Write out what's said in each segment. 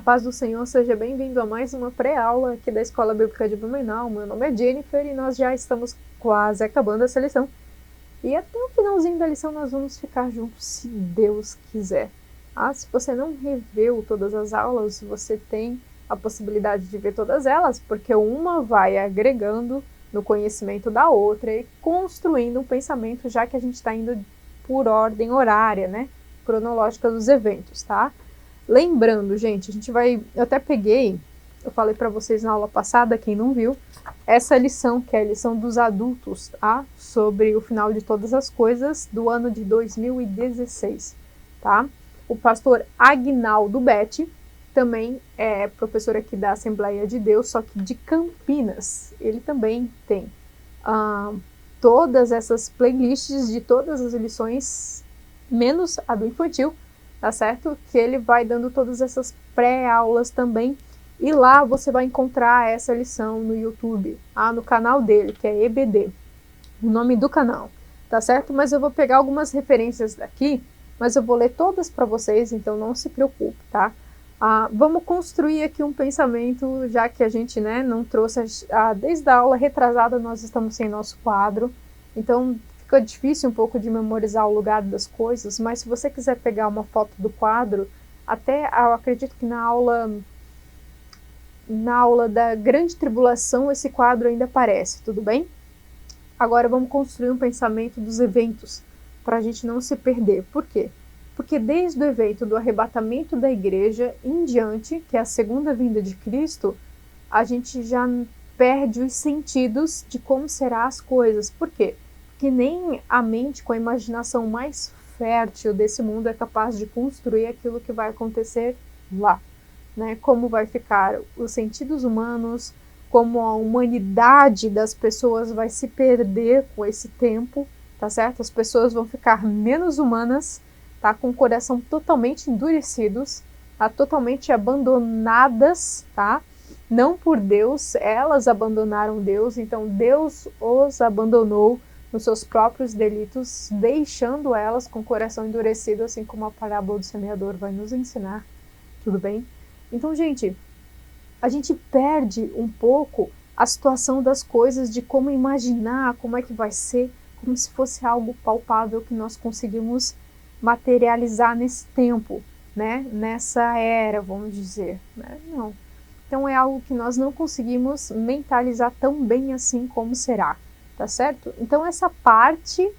paz do Senhor, seja bem-vindo a mais uma pré-aula aqui da Escola Bíblica de Blumenau. Meu nome é Jennifer e nós já estamos quase acabando essa lição. E até o finalzinho da lição nós vamos ficar juntos, se Deus quiser. Se você não reveu todas as aulas, você tem a possibilidade de ver todas elas, porque uma vai agregando no conhecimento da outra e construindo um pensamento, já que a gente está indo por ordem horária, né? Cronológica dos eventos, tá? Lembrando, gente, a gente vai... Eu até peguei, eu falei para vocês na aula passada, quem não viu, essa lição, que é a lição dos adultos, tá? Sobre o final de todas as coisas do ano de 2016, tá? O pastor Agnaldo Betti também é professor aqui da Assembleia de Deus, só que de Campinas. Ele também tem todas essas playlists de todas as lições, menos a do infantil, tá certo? Que ele vai dando todas essas pré-aulas também. E lá você vai encontrar essa lição no YouTube, no canal dele, que é EBD, o nome do canal, tá certo? Mas eu vou pegar algumas referências daqui, mas eu vou ler todas para vocês, então não se preocupe, tá? Vamos construir aqui um pensamento, já que a gente, né, não trouxe, desde a aula retrasada nós estamos sem nosso quadro, então fica difícil um pouco de memorizar o lugar das coisas, mas se você quiser pegar uma foto do quadro, até eu acredito que na aula da Grande Tribulação esse quadro ainda aparece, tudo bem? Agora vamos construir um pensamento dos eventos, para a gente não se perder. Por quê? Porque desde o evento do arrebatamento da igreja em diante, que é a segunda vinda de Cristo, a gente já perde os sentidos de como serão as coisas. Por quê? Porque nem a mente com a imaginação mais fértil desse mundo é capaz de construir aquilo que vai acontecer lá, né? Como vai ficar os sentidos humanos, como a humanidade das pessoas vai se perder com esse tempo, tá certo? As pessoas vão ficar menos humanas, tá? Com o coração totalmente endurecidos, totalmente abandonadas, tá? Não por Deus, elas abandonaram Deus, então Deus os abandonou nos seus próprios delitos, deixando elas com o coração endurecido, assim como a parábola do semeador vai nos ensinar, tudo bem? Então, gente, a gente perde um pouco a situação das coisas, de como imaginar, como é que vai ser, como se fosse algo palpável que nós conseguimos materializar nesse tempo, né? Nessa era, vamos dizer, né? Não. Então é algo que nós não conseguimos mentalizar tão bem assim como será, tá certo? Então essa parte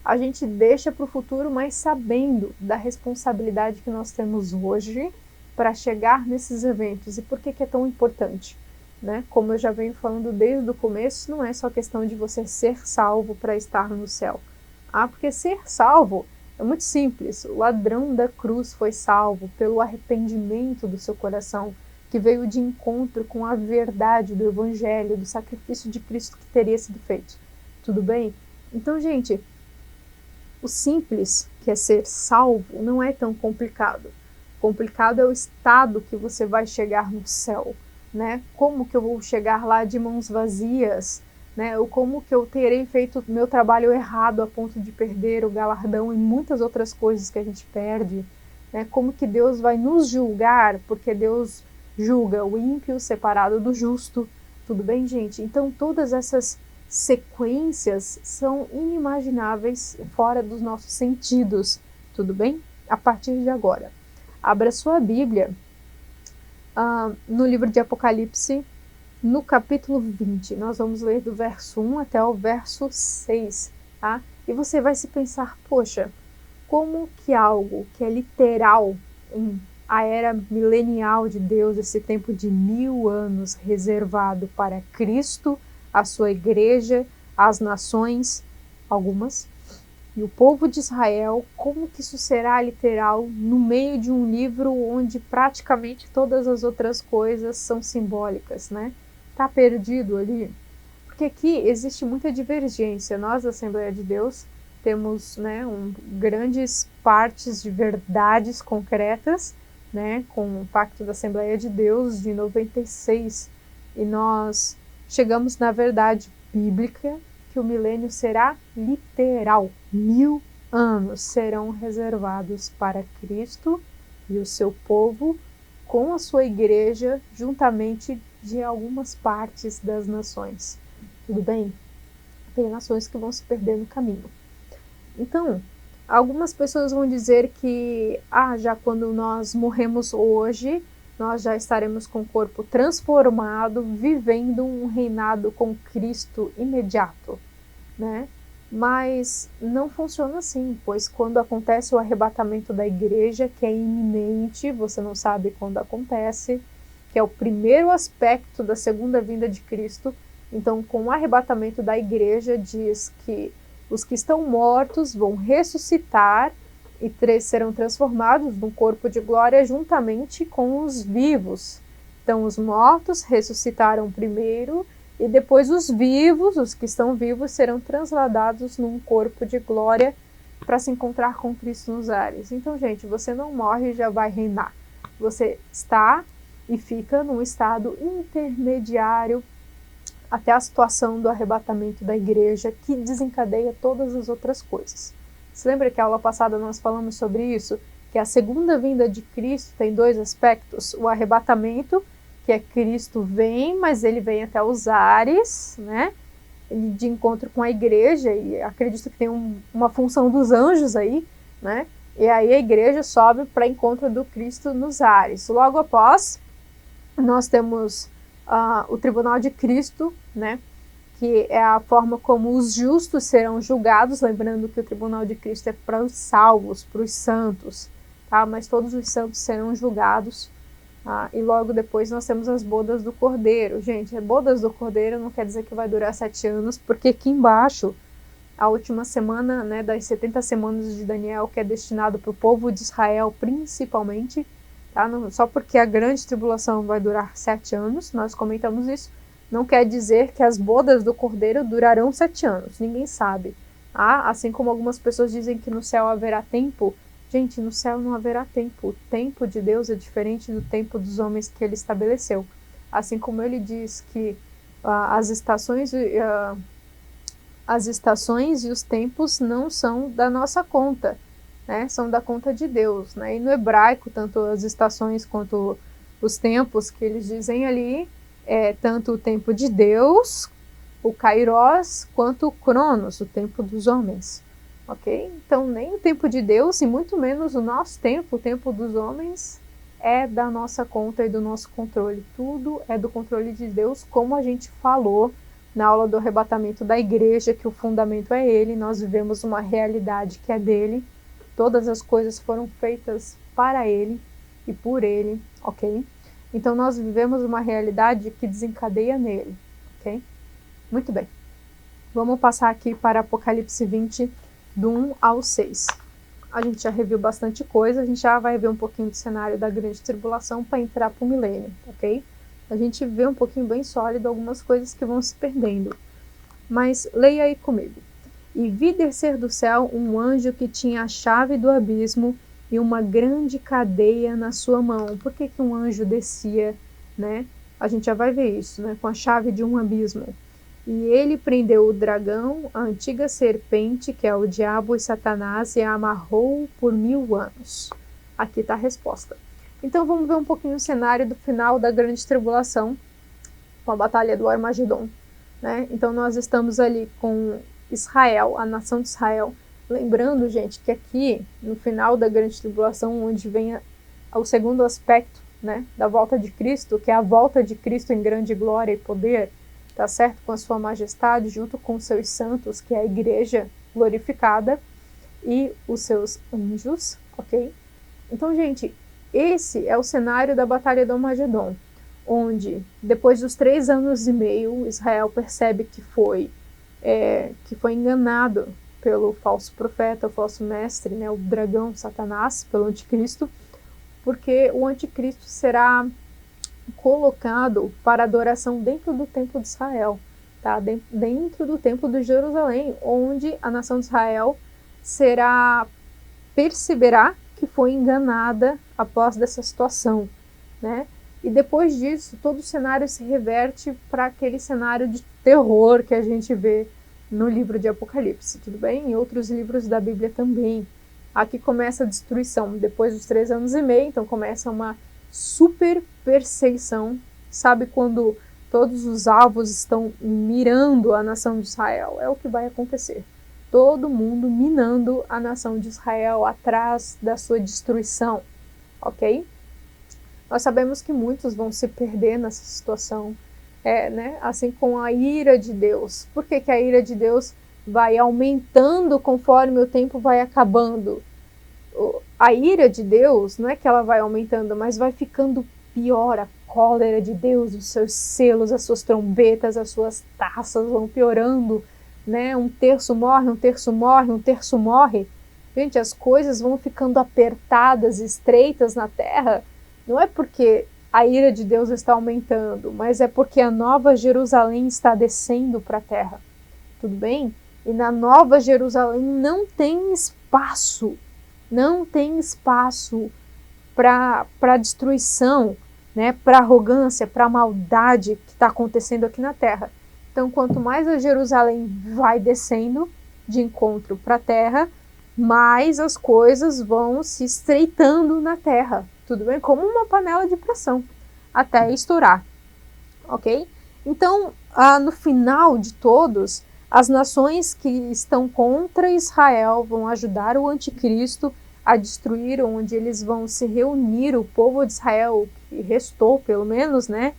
a gente deixa para o futuro, mas sabendo da responsabilidade que nós temos hoje para chegar nesses eventos. E por que é tão importante? Né? Como eu já venho falando desde o começo, não é só questão de você ser salvo para estar no céu. Porque ser salvo é muito simples. O ladrão da cruz foi salvo pelo arrependimento do seu coração, que veio de encontro com a verdade do Evangelho, do sacrifício de Cristo que teria sido feito. Tudo bem? Então, gente, o simples, que é ser salvo, não é tão complicado. Complicado é o estado que você vai chegar no céu, né? Como que eu vou chegar lá de mãos vazias, né? Ou como que eu terei feito meu trabalho errado a ponto de perder o galardão e muitas outras coisas que a gente perde, né? Como que Deus vai nos julgar, porque Deus julga o ímpio separado do justo, tudo bem, gente? Então todas essas sequências são inimagináveis fora dos nossos sentidos, tudo bem? A partir de agora. Abra sua Bíblia no livro de Apocalipse, no capítulo 20. Nós vamos ler do verso 1 até o verso 6, tá? E você vai se pensar, poxa, como que algo que é literal, a era milenial de Deus, esse tempo de 1000 anos reservado para Cristo, a sua igreja, as nações, algumas, e o povo de Israel, como que isso será literal no meio de um livro onde praticamente todas as outras coisas são simbólicas, né? Tá perdido ali? Porque aqui existe muita divergência. Nós, da Assembleia de Deus, temos, né, grandes partes de verdades concretas, né, com o Pacto da Assembleia de Deus de 96. E nós chegamos na verdade bíblica, que o milênio será literal. 1000 anos serão reservados para Cristo e o seu povo com a sua igreja, juntamente de algumas partes das nações. Tudo bem? Tem nações que vão se perder no caminho. Então, algumas pessoas vão dizer que, já quando nós morremos hoje, nós já estaremos com o corpo transformado, vivendo um reinado com Cristo imediato, né? Mas não funciona assim, pois quando acontece o arrebatamento da igreja, que é iminente, você não sabe quando acontece, que é o primeiro aspecto da segunda vinda de Cristo. Então, com o arrebatamento da igreja, diz que os que estão mortos vão ressuscitar e serão transformados num corpo de glória juntamente com os vivos. Então, os mortos ressuscitarão primeiro e depois os vivos, os que estão vivos, serão transladados num corpo de glória para se encontrar com Cristo nos ares. Então, gente, você não morre e já vai reinar. Você está e fica num estado intermediário até a situação do arrebatamento da igreja, que desencadeia todas as outras coisas. Você lembra que a aula passada nós falamos sobre isso? Que a segunda vinda de Cristo tem dois aspectos. O arrebatamento, que é Cristo vem, mas ele vem até os ares, né? Ele de encontro com a igreja, e acredito que tem uma função dos anjos aí, né? E aí a igreja sobe para encontro do Cristo nos ares. Logo após, nós temos o tribunal de Cristo, né? Que é a forma como os justos serão julgados, lembrando que o tribunal de Cristo é para os salvos, para os santos, tá? Mas todos os santos serão julgados. E logo depois nós temos as bodas do Cordeiro. Gente, bodas do Cordeiro não quer dizer que vai durar 7 anos, porque aqui embaixo, a última semana, né, das 70 semanas de Daniel, que é destinado para o povo de Israel principalmente, tá? Não, só porque a grande tribulação vai durar 7 anos, nós comentamos isso, não quer dizer que as bodas do Cordeiro durarão 7 anos, ninguém sabe. Assim como algumas pessoas dizem que no céu haverá tempo, gente, no céu não haverá tempo. O tempo de Deus é diferente do tempo dos homens que ele estabeleceu. Assim como ele diz que as estações e os tempos não são da nossa conta, né? São da conta de Deus, né? E no hebraico, tanto as estações quanto os tempos que eles dizem ali, tanto o tempo de Deus, o Kairos, quanto o Cronos, o tempo dos homens. Ok? Então, nem o tempo de Deus, e muito menos o nosso tempo, o tempo dos homens, é da nossa conta e do nosso controle. Tudo é do controle de Deus, como a gente falou na aula do arrebatamento da igreja, que o fundamento é Ele, nós vivemos uma realidade que é dele, todas as coisas foram feitas para Ele e por Ele, ok? Então, nós vivemos uma realidade que desencadeia nele, ok? Muito bem. Vamos passar aqui para Apocalipse 20, do 1 ao 6. A gente já reviu bastante coisa, a gente já vai ver um pouquinho do cenário da grande tribulação para entrar para o milênio, ok? A gente vê um pouquinho bem sólido algumas coisas que vão se perdendo. Mas leia aí comigo. E vi descer do céu um anjo que tinha a chave do abismo e uma grande cadeia na sua mão. Por que um anjo descia, né? A gente já vai ver isso, né? Com a chave de um abismo. E ele prendeu o dragão, a antiga serpente, que é o diabo e Satanás, e a amarrou por 1000 anos. Aqui está a resposta. Então vamos ver um pouquinho o cenário do final da grande tribulação, com a batalha do Armagedon, né? Então nós estamos ali com Israel, a nação de Israel. Lembrando, gente, que aqui, no final da grande tribulação, onde vem o segundo aspecto, né, da volta de Cristo, que é a volta de Cristo em grande glória e poder, tá certo? Com a sua majestade, junto com os seus santos, que é a igreja glorificada, e os seus anjos, ok? Então, gente, esse é o cenário da Batalha do Armagedon, onde, depois dos 3 anos e meio, Israel percebe que foi enganado pelo falso profeta, o falso mestre, né, o dragão, Satanás, pelo anticristo, porque o anticristo será colocado para adoração dentro do templo de Israel, tá? Dentro do templo de Jerusalém, onde a nação de Israel perceberá que foi enganada após dessa situação, né? E depois disso, todo o cenário se reverte para aquele cenário de terror que a gente vê no livro de Apocalipse, tudo bem? Em outros livros da Bíblia também. Aqui começa a destruição, depois dos 3 anos e meio, então começa uma super perseguição. Sabe quando todos os alvos estão mirando a nação de Israel? É o que vai acontecer. Todo mundo minando a nação de Israel atrás da sua destruição, ok? Nós sabemos que muitos vão se perder nessa situação, né? Assim como a ira de Deus. Por que a ira de Deus vai aumentando conforme o tempo vai acabando? A ira de Deus não é que ela vai aumentando, mas vai ficando pior. A cólera de Deus, os seus selos, as suas trombetas, as suas taças vão piorando, né? Um terço morre, um terço morre, um terço morre. Gente, as coisas vão ficando apertadas, estreitas na terra. Não é porque a ira de Deus está aumentando, mas é porque a Nova Jerusalém está descendo para a terra. Tudo bem? E na Nova Jerusalém não tem espaço para destruição, né? Para arrogância, para maldade que está acontecendo aqui na terra. Então, quanto mais a Jerusalém vai descendo de encontro para a terra, mais as coisas vão se estreitando na terra. Tudo bem? Como uma panela de pressão, até estourar, ok? Então, no final de todos, as nações que estão contra Israel vão ajudar o anticristo a destruir, onde eles vão se reunir, o povo de Israel, que restou pelo menos, né?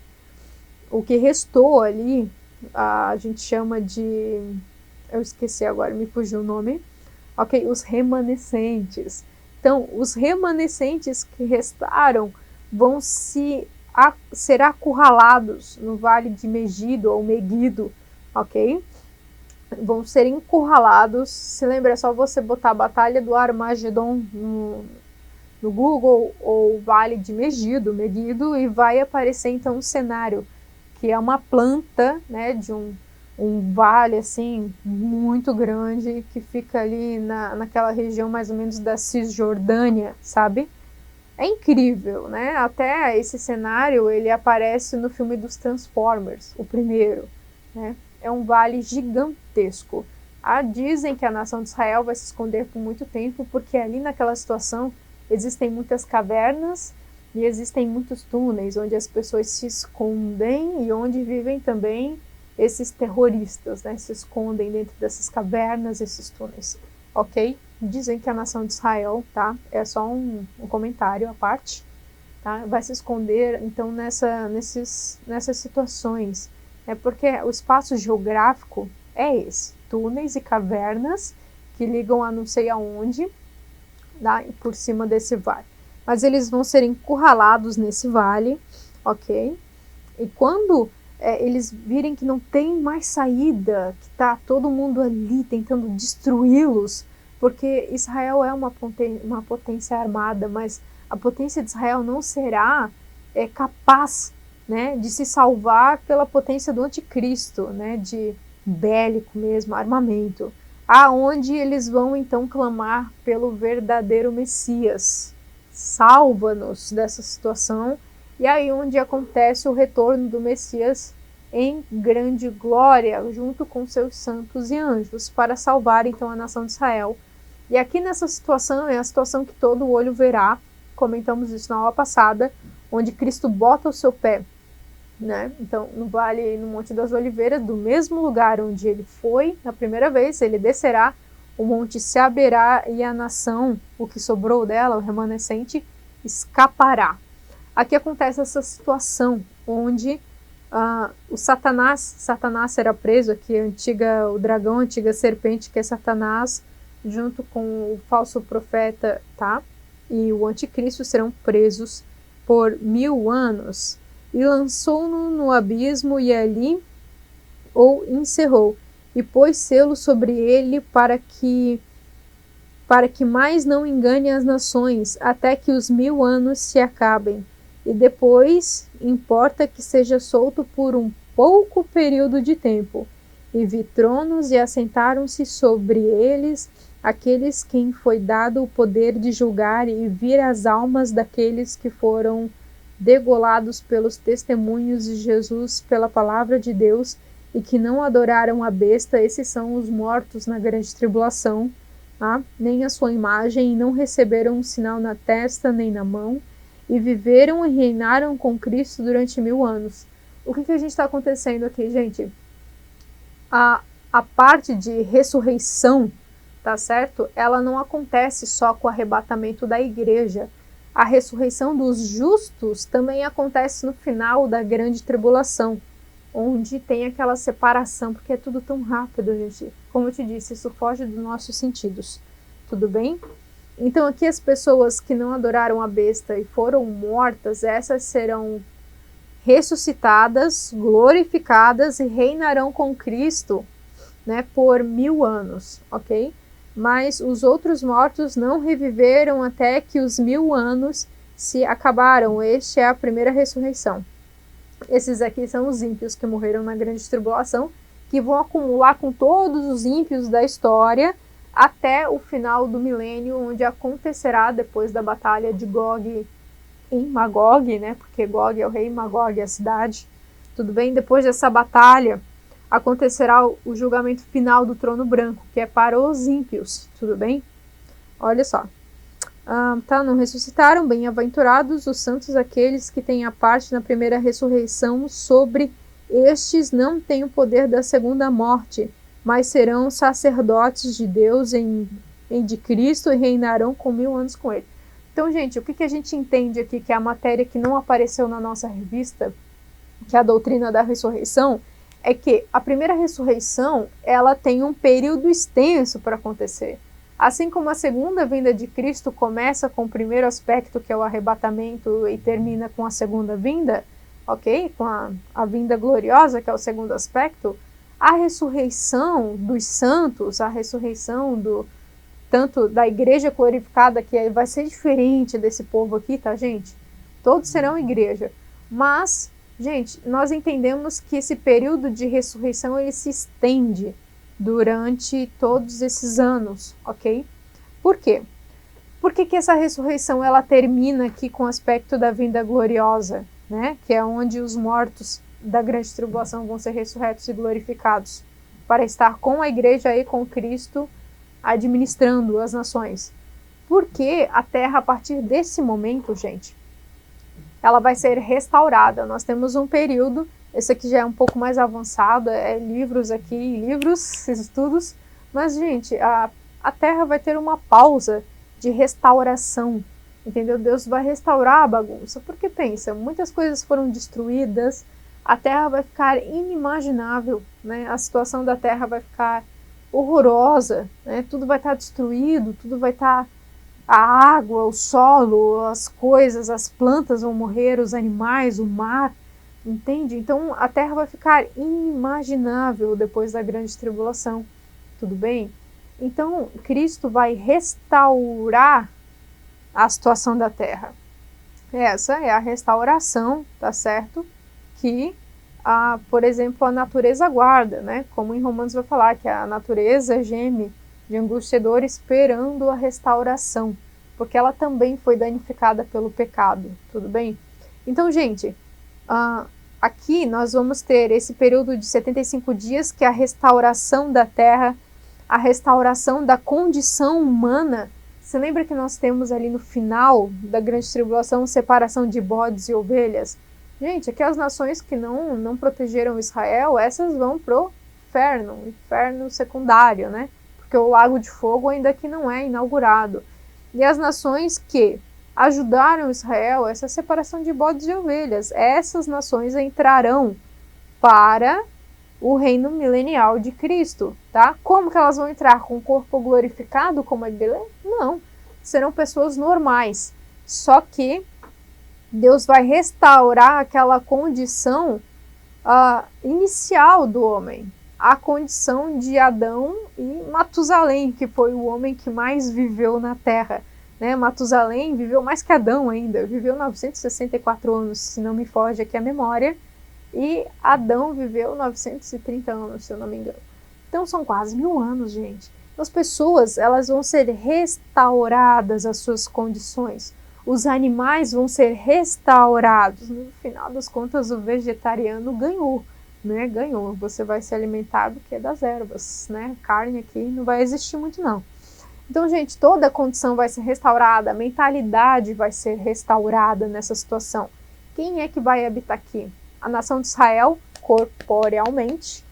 O que restou ali, a gente chama de... eu esqueci agora, me fugiu o nome. Ok, os remanescentes. Então, os remanescentes que restaram vão ser acurralados no vale de Megido ou Megido, ok? Vão ser encurralados. Se lembra, é só você botar a Batalha do Armagedon no Google ou Vale de Megido, e vai aparecer então um cenário que é uma planta, né, de um vale assim muito grande que fica ali naquela região mais ou menos da Cisjordânia, sabe? É incrível, né? Até esse cenário ele aparece no filme dos Transformers, o primeiro, né? É um vale gigantesco. Dizem que a nação de Israel vai se esconder por muito tempo porque ali naquela situação existem muitas cavernas e existem muitos túneis onde as pessoas se escondem e onde vivem também esses terroristas, né, se escondem dentro dessas cavernas, esses túneis, ok? Dizem que a nação de Israel, tá? É só um comentário à parte, tá? Vai se esconder, então, nessas situações, né? Porque o espaço geográfico é esse, túneis e cavernas que ligam a não sei aonde, tá? Por cima desse vale. Mas eles vão ser encurralados nesse vale, ok? E quando eles virem que não tem mais saída, que está todo mundo ali tentando destruí-los, porque Israel é uma potência armada, mas a potência de Israel não será capaz, né, de se salvar pela potência do anticristo, né, de bélico mesmo, armamento, aonde eles vão então clamar pelo verdadeiro Messias. Salva-nos dessa situação. E aí onde acontece o retorno do Messias em grande glória, junto com seus santos e anjos, para salvar então a nação de Israel. E aqui nessa situação é a situação que todo olho verá, comentamos isso na aula passada, onde Cristo bota o seu pé, né? Então no vale, no Monte das Oliveiras, do mesmo lugar onde ele foi na primeira vez, ele descerá, o monte se abrirá e a nação, o que sobrou dela, o remanescente, escapará. Aqui acontece essa situação onde o Satanás será preso, aqui o dragão, a antiga serpente, que é Satanás, junto com o falso profeta, tá? E o anticristo serão presos por 1000 anos. E lançou-no no abismo e ali o encerrou. E pôs selo sobre ele para que mais não engane as nações, até que os 1000 anos se acabem. E depois importa que seja solto por um pouco período de tempo. E vi tronos e assentaram-se sobre eles aqueles quem foi dado o poder de julgar e vir as almas daqueles que foram degolados pelos testemunhos de Jesus, pela palavra de Deus, e que não adoraram a besta. Esses são os mortos na grande tribulação, nem a sua imagem, e não receberam um sinal na testa nem na mão, e viveram e reinaram com Cristo durante 1000 anos. O que a gente está acontecendo aqui, gente? A parte de ressurreição, tá certo? Ela não acontece só com o arrebatamento da igreja. A ressurreição dos justos também acontece no final da grande tribulação, onde tem aquela separação, porque é tudo tão rápido, gente. Como eu te disse, isso foge dos nossos sentidos. Tudo bem? Então aqui as pessoas que não adoraram a besta e foram mortas, essas serão ressuscitadas, glorificadas e reinarão com Cristo, né, por 1000 anos, ok? Mas os outros mortos não reviveram até que os 1000 anos se acabaram. Este é a primeira ressurreição. Esses aqui são os ímpios que morreram na grande tribulação, que vão acumular com todos os ímpios da história até o final do milênio, onde acontecerá depois da batalha de Gog em Magog, né? Porque Gog é o rei, Magog é a cidade. Tudo bem? Depois dessa batalha acontecerá o julgamento final do trono branco, que é para os ímpios. Tudo bem? Olha só. Não ressuscitaram, bem-aventurados os santos aqueles que têm a parte na primeira ressurreição. Sobre estes não têm o poder da segunda morte, mas serão sacerdotes de Deus de Cristo e reinarão com 1000 anos com ele. Então, gente, o que a gente entende aqui, que é a matéria que não apareceu na nossa revista, que é a doutrina da ressurreição, é que a primeira ressurreição, ela tem um período extenso para acontecer. Assim como a segunda vinda de Cristo começa com o primeiro aspecto, que é o arrebatamento, e termina com a segunda vinda, ok? Com a vinda gloriosa, que é o segundo aspecto, a ressurreição dos santos, a ressurreição tanto da igreja glorificada, que vai ser diferente desse povo aqui, tá, gente? Todos serão igreja. Mas, gente, nós entendemos que esse período de ressurreição, ele se estende durante todos esses anos, ok? Por quê? Por que essa ressurreição, ela termina aqui com o aspecto da vinda gloriosa, né? Que é onde os mortos da grande tribulação vão ser ressurretos e glorificados, para estar com a igreja e com Cristo, administrando as nações. Porque a terra, a partir desse momento, gente, ela vai ser restaurada. Nós temos um período, esse aqui já é um pouco mais avançado, livros, estudos, mas, gente, a terra vai ter uma pausa de restauração, entendeu? Deus vai restaurar a bagunça, porque pensa, muitas coisas foram destruídas, a terra vai ficar inimaginável, né? A situação da terra vai ficar horrorosa, né? Tudo vai estar destruído, tudo vai estar, a água, o solo, as coisas, as plantas vão morrer, os animais, o mar, entende? Então a terra vai ficar inimaginável depois da grande tribulação, tudo bem? Então Cristo vai restaurar a situação da terra. Essa é a restauração, tá certo? Que por exemplo, a natureza guarda, né? Como em Romanos vai falar, que a natureza geme de angústia e dor esperando a restauração, porque ela também foi danificada pelo pecado, tudo bem? Então, gente, aqui nós vamos ter esse período de 75 dias, que é a restauração da terra, a restauração da condição humana. Você lembra que nós temos ali no final da grande tribulação separação de bodes e ovelhas? Gente, aquelas nações que não protegeram Israel, essas vão pro inferno secundário, né? Porque o lago de fogo ainda que não é inaugurado. E as nações que ajudaram Israel, essa separação de bodes e ovelhas, essas nações entrarão para o reino milenial de Cristo, tá? Como que elas vão entrar? Com o corpo glorificado como a igreja? Não, serão pessoas normais, só que Deus vai restaurar aquela condição inicial do homem, a condição de Adão e Matusalém, que foi o homem que mais viveu na Terra, né? Matusalém viveu mais que Adão ainda, viveu 964 anos, se não me foge aqui a memória, e Adão viveu 930 anos, se eu não me engano. Então são quase 1000 anos, gente. As pessoas, elas vão ser restauradas às suas condições. Os animais vão ser restaurados. No final das contas, o vegetariano ganhou, né? Ganhou. Você vai se alimentar do que das ervas, né? Carne aqui não vai existir muito, não. Então, gente, toda a condição vai ser restaurada, a mentalidade vai ser restaurada nessa situação. Quem é que vai habitar aqui? A nação de Israel, corporealmente.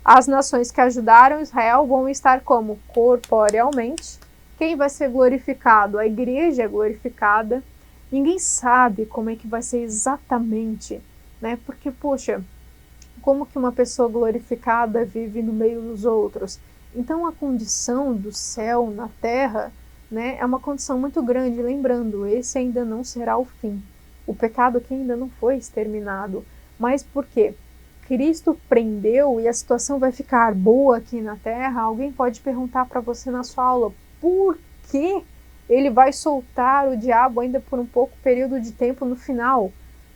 As nações que ajudaram Israel vão estar como? Corporealmente. Quem vai ser glorificado? A igreja é glorificada. Ninguém sabe como é que vai ser exatamente, né? Porque, poxa, como que uma pessoa glorificada vive no meio dos outros? Então, a condição do céu na terra, né, é uma condição muito grande. Lembrando, esse ainda não será o fim. O pecado aqui ainda não foi exterminado. Mas por quê? Cristo prendeu e a situação vai ficar boa aqui na terra. Alguém pode perguntar para você na sua aula, por que ele vai soltar o diabo ainda por um pouco período de tempo no final?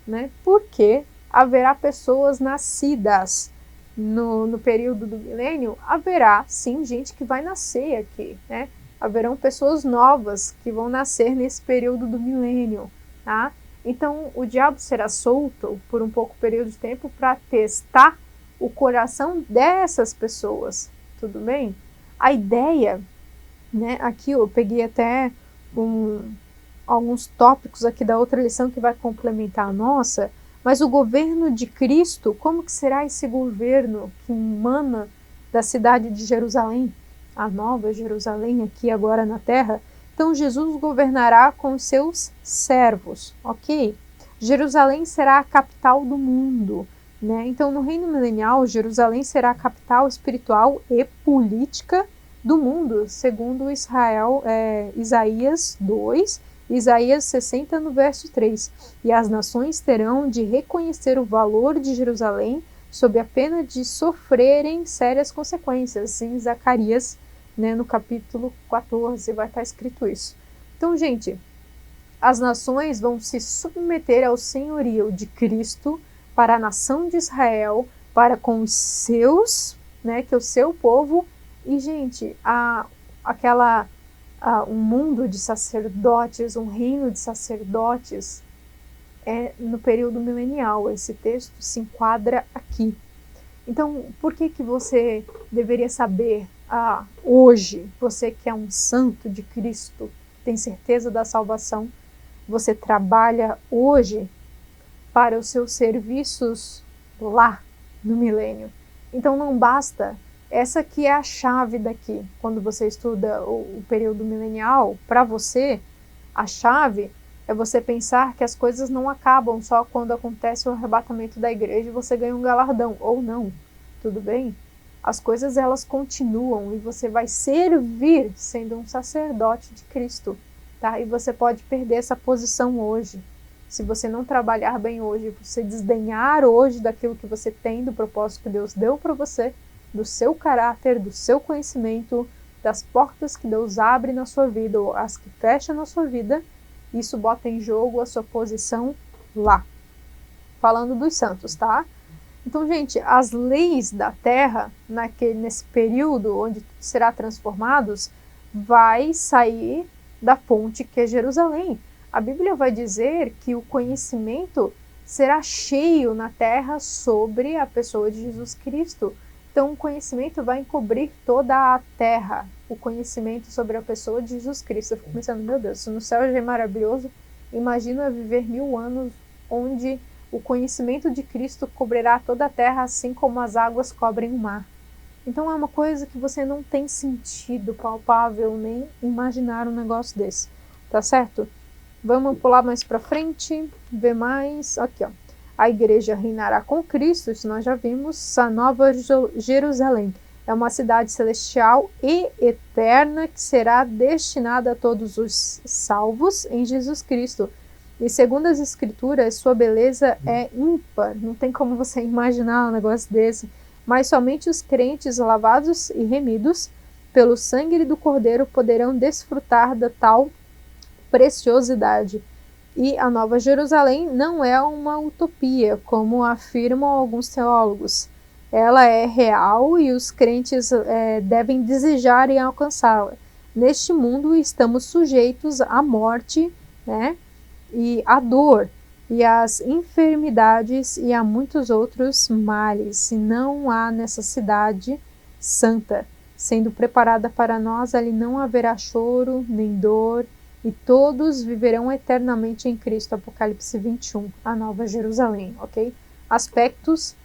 Né? Porque haverá pessoas nascidas no período do milênio, haverá sim gente que vai nascer aqui, né? Haverão pessoas novas que vão nascer nesse período do milênio, tá? Então o diabo será solto por um pouco período de tempo para testar o coração dessas pessoas, tudo bem? A ideia, né? Aqui eu peguei até alguns tópicos aqui da outra lição que vai complementar a nossa. Mas o governo de Cristo, como que será esse governo que emana da cidade de Jerusalém? A nova Jerusalém aqui agora na terra. Então Jesus governará com os seus servos, ok? Jerusalém será a capital do mundo, né? Então no reino milenial, Jerusalém será a capital espiritual e política do mundo, segundo Isaías 2, Isaías 60 no verso 3, e as nações terão de reconhecer o valor de Jerusalém sob a pena de sofrerem sérias consequências. Em Zacarias, né, no capítulo 14, vai estar escrito isso. Então, gente, as nações vão se submeter ao senhorio de Cristo para a nação de Israel, para com os seus, né, que é o seu povo, e, gente, um mundo de sacerdotes, um reino de sacerdotes no período milenial. Esse texto se enquadra aqui. Então, por que você deveria saber hoje, você que é um santo de Cristo, tem certeza da salvação, você trabalha hoje para os seus serviços lá no milênio. Então não basta. Essa aqui é a chave daqui. Quando você estuda o período milenial, para você, a chave é você pensar que as coisas não acabam só quando acontece o arrebatamento da igreja e você ganha um galardão, ou não, tudo bem? As coisas, elas continuam e você vai servir sendo um sacerdote de Cristo, tá? E você pode perder essa posição hoje. Se você não trabalhar bem hoje, você desdenhar hoje daquilo que você tem, do propósito que Deus deu para você, do seu caráter, do seu conhecimento, das portas que Deus abre na sua vida ou as que fecha na sua vida, isso bota em jogo a sua posição lá. Falando dos santos, tá? Então, gente, as leis da terra, nesse período onde será transformados, vai sair da fonte que é Jerusalém. A Bíblia vai dizer que o conhecimento será cheio na terra sobre a pessoa de Jesus Cristo. Então, o conhecimento vai encobrir toda a terra, o conhecimento sobre a pessoa de Jesus Cristo. Eu fico pensando, meu Deus, se no céu já é maravilhoso, imagina viver 1000 anos onde o conhecimento de Cristo cobrirá toda a terra, assim como as águas cobrem o mar. Então, é uma coisa que você não tem sentido palpável nem imaginar um negócio desse, tá certo? Vamos pular mais para frente, ver mais. Aqui, ó. A igreja reinará com Cristo, isso nós já vimos. A nova Jerusalém é uma cidade celestial e eterna que será destinada a todos os salvos em Jesus Cristo. E segundo as escrituras, sua beleza é ímpar. Não tem como você imaginar um negócio desse. Mas somente os crentes lavados e remidos pelo sangue do Cordeiro poderão desfrutar da tal preciosidade. E a Nova Jerusalém não é uma utopia, como afirmam alguns teólogos. Ela é real e os crentes devem desejar e alcançá-la. Neste mundo estamos sujeitos à morte, né, e à dor, e às enfermidades e a muitos outros males, e não há nessa cidade santa. sendo preparada para nós, ali não haverá choro, nem dor, e todos viverão eternamente em Cristo. Apocalipse 21, a Nova Jerusalém, ok? Aspectos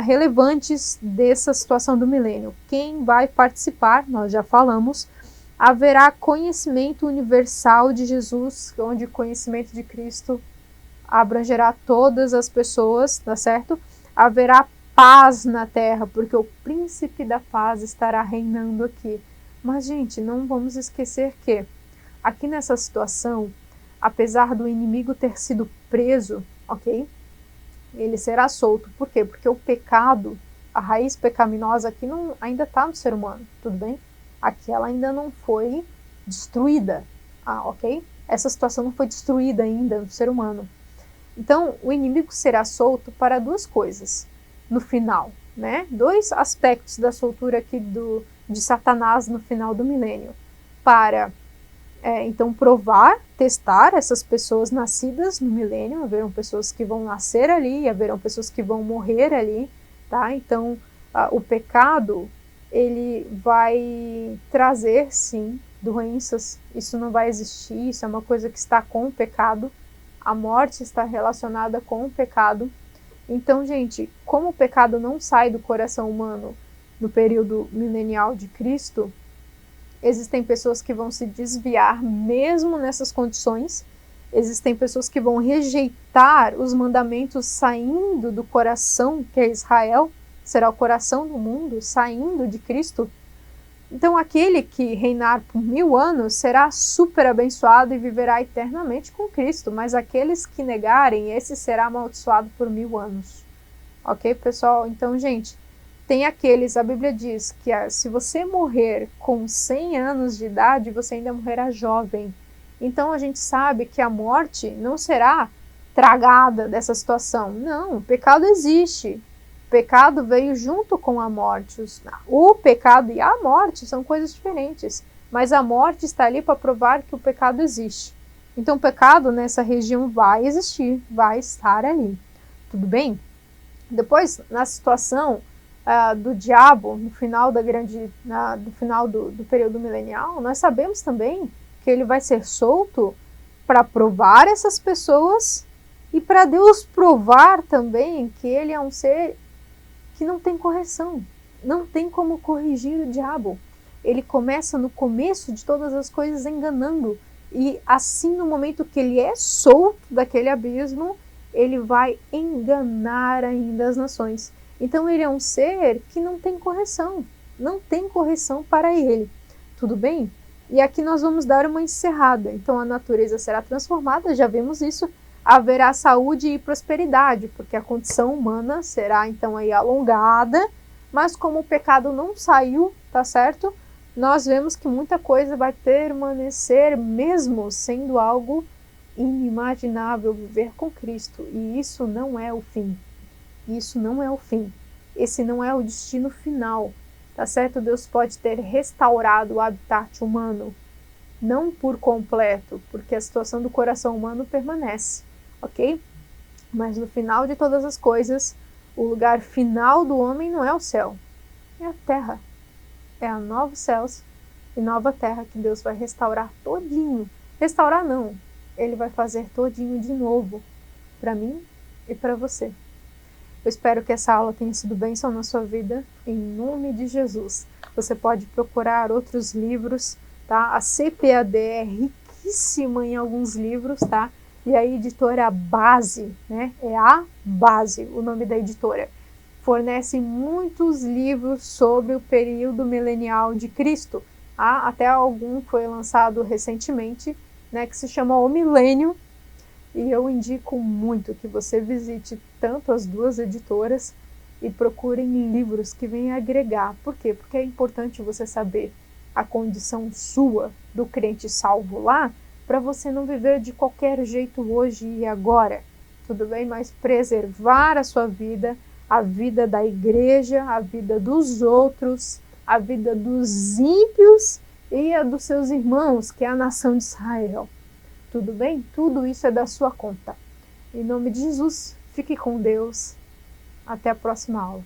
relevantes dessa situação do milênio. Quem vai participar, nós já falamos, haverá conhecimento universal de Jesus, onde o conhecimento de Cristo abrangerá todas as pessoas, tá certo? Haverá paz na terra, porque o príncipe da paz estará reinando aqui. Mas, gente, não vamos esquecer que aqui nessa situação, apesar do inimigo ter sido preso, ok? Ele será solto. Por quê? Porque o pecado, a raiz pecaminosa aqui ainda está no ser humano, tudo bem? Aqui ela ainda não foi destruída, ok? Essa situação não foi destruída ainda no ser humano. Então, o inimigo será solto para duas coisas no final, né? Dois aspectos da soltura aqui de Satanás no final do milênio. Para, então, provar, testar essas pessoas nascidas no milênio. Haverão pessoas que vão nascer ali, haverão pessoas que vão morrer ali, tá? Então, o pecado, ele vai trazer, sim, doenças. Isso não vai existir, isso é uma coisa que está com o pecado. A morte está relacionada com o pecado. Então, gente, como o pecado não sai do coração humano no período milenial de Cristo, existem pessoas que vão se desviar mesmo nessas condições. Existem pessoas que vão rejeitar os mandamentos saindo do coração, que é Israel, será o coração do mundo, saindo de Cristo. Então, aquele que reinar por 1000 anos será super abençoado e viverá eternamente com Cristo, mas aqueles que negarem, esse será amaldiçoado por 1000 anos. Ok, pessoal? Então, gente, tem aqueles, a Bíblia diz que se você morrer com 100 anos de idade, você ainda morrerá jovem. Então, a gente sabe que a morte não será tragada dessa situação. Não, o pecado existe. O pecado veio junto com a morte. O pecado e a morte são coisas diferentes, mas a morte está ali para provar que o pecado existe. Então o pecado nessa região vai existir, vai estar ali. Tudo bem? Depois, na situação do diabo, no final do final do período milenial, nós sabemos também que ele vai ser solto para provar essas pessoas e para Deus provar também que ele é um ser que não tem correção, não tem como corrigir o diabo. Ele começa no começo de todas as coisas enganando, e assim no momento que ele é solto daquele abismo, ele vai enganar ainda as nações. Então ele é um ser que não tem correção para ele, tudo bem? E aqui nós vamos dar uma encerrada. Então a natureza será transformada, já vimos isso. Haverá saúde e prosperidade, porque a condição humana será então aí alongada, mas como o pecado não saiu, tá certo? Nós vemos que muita coisa vai permanecer mesmo sendo algo inimaginável viver com Cristo, e isso não é o fim. Isso não é o fim. Esse não é o destino final, tá certo? Deus pode ter restaurado o habitat humano, não por completo, porque a situação do coração humano permanece. Ok? Mas no final de todas as coisas, o lugar final do homem não é o céu, é a terra. É a novos céus e nova terra que Deus vai restaurar todinho. Restaurar não, Ele vai fazer todinho de novo, para mim e para você. Eu espero que essa aula tenha sido bênção na sua vida, em nome de Jesus. Você pode procurar outros livros, tá? A CPAD é riquíssima em alguns livros, tá? E a editora Base, né? É a Base, o nome da editora. Fornece muitos livros sobre o período milenial de Cristo. Até algum foi lançado recentemente, né? Que se chama O Milênio. E eu indico muito que você visite tanto as duas editoras e procurem livros que venham agregar. Por quê? Porque é importante você saber a condição sua do crente salvo lá, para você não viver de qualquer jeito hoje e agora, tudo bem? Mas preservar a sua vida, a vida da igreja, a vida dos outros, a vida dos ímpios e a dos seus irmãos, que é a nação de Israel. Tudo bem? Tudo isso é da sua conta. Em nome de Jesus, fique com Deus. Até a próxima aula.